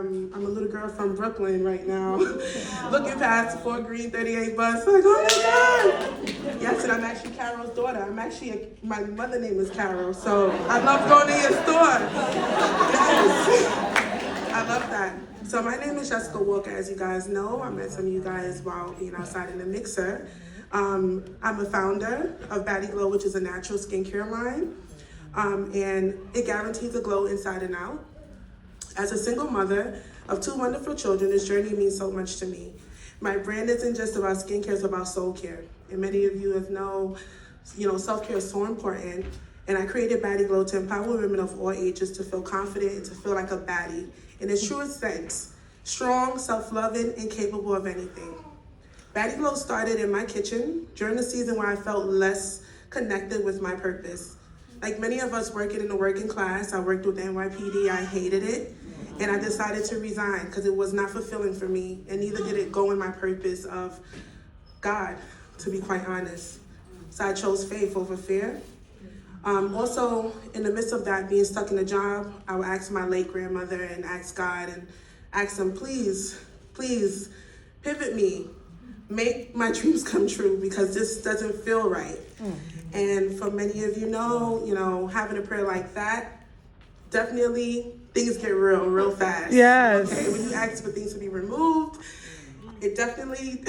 I'm a little girl from Brooklyn right now, looking past the 4 Green 38 bus, like, oh my God. Yes, and I'm actually Carol's daughter. My mother name is Carol, so I love going to your store. Yes, I love that. So my name is Jessica Walker, as you guys know. I met some of you guys while being outside in the mixer. I'm a founder of Baddie Glow, which is a natural skincare line. And it guarantees a glow inside and out. As a single mother of 2 wonderful children, this journey means so much to me. My brand isn't just about skincare, it's about soul care. And many of you know, self-care is so important. And I created Baddie Glow to empower women of all ages to feel confident and to feel like a baddie in its truest sense. Strong, self-loving, and capable of anything. Baddie Glow started in my kitchen during the season where I felt less connected with my purpose. Like many of us working in the working class, I worked with NYPD, I hated it, and I decided to resign because it was not fulfilling for me, and neither did it go in my purpose of God, to be quite honest. So I chose faith over fear. Also, in the midst of that, being stuck in a job, I would ask my late grandmother and ask God and ask him, please, please pivot me, make my dreams come true because this doesn't feel right. And for many of you know, having a prayer like that, definitely things get real fast. Yes. Okay, when you ask for things to be removed, it definitely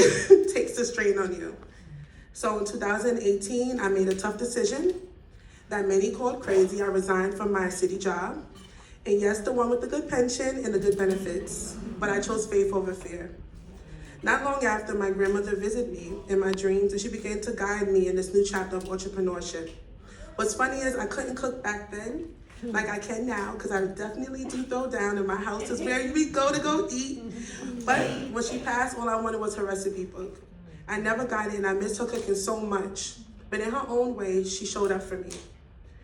takes the strain on you. So in 2018, I made a tough decision that many called crazy. I resigned from my city job. And yes, the one with the good pension and the good benefits, but I chose faith over fear. Not long after, my grandmother visited me in my dreams and she began to guide me in this new chapter of entrepreneurship. What's funny is I couldn't cook back then like I can now because I definitely do throw down and my house is where we go eat. But when she passed, all I wanted was her recipe book. I never got it and I missed her cooking so much. But in her own way, she showed up for me.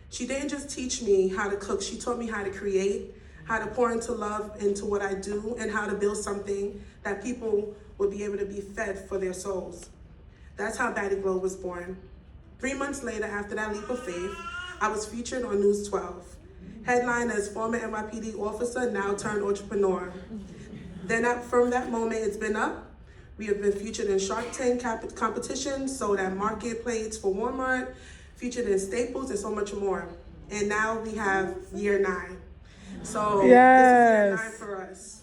She didn't just teach me how to cook, she taught me how to create, how to pour into love into what I do, and how to build something that people would be able to be fed for their souls. That's how Baddie Glow was born. 3 months later, after that leap of faith, I was featured on News 12. Headlined as former NYPD officer, now turned entrepreneur. Then from that moment, it's been up. We have been featured in Shark Tank competitions, sold at marketplace for Walmart, featured in Staples, and so much more. And now we have year 9. So yes. This is year 9 for us.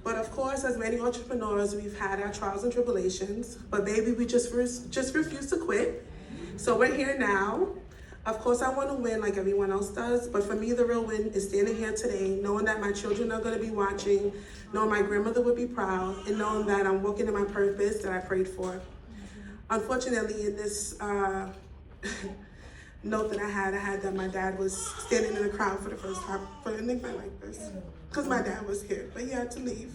But of course, as many entrepreneurs, we've had our trials and tribulations, but baby, we just refuse to quit. So we're here now. Of course, I want to win like everyone else does, but for me, the real win is standing here today, knowing that my children are going to be watching, knowing my grandmother would be proud, and knowing that I'm walking in my purpose that I prayed for. Unfortunately, in this note that I had that my dad was standing in the crowd for the first time for an event like this. Because my dad was here, but he had to leave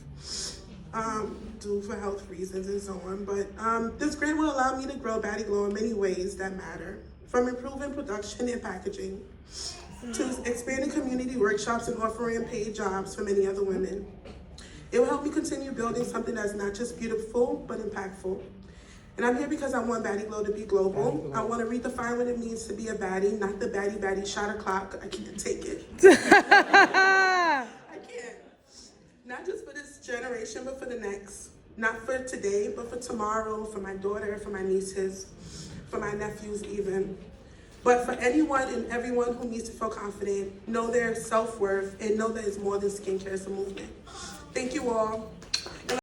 due for health reasons and so on. But this grant will allow me to grow Baddie Glow in many ways that matter, from improving production and packaging to expanding community workshops and offering paid jobs for many other women. It will help me continue building something that's not just beautiful, but impactful. And I'm here because I want Baddie Glow to be global. I want to redefine what it means to be a baddie, not the baddie shot o'clock. I can't take it. Not just for this generation, but for the next. Not for today, but for tomorrow, for my daughter, for my nieces, for my nephews even. But for anyone and everyone who needs to feel confident, know their self-worth, and know that it's more than skincare, it's a movement. Thank you all.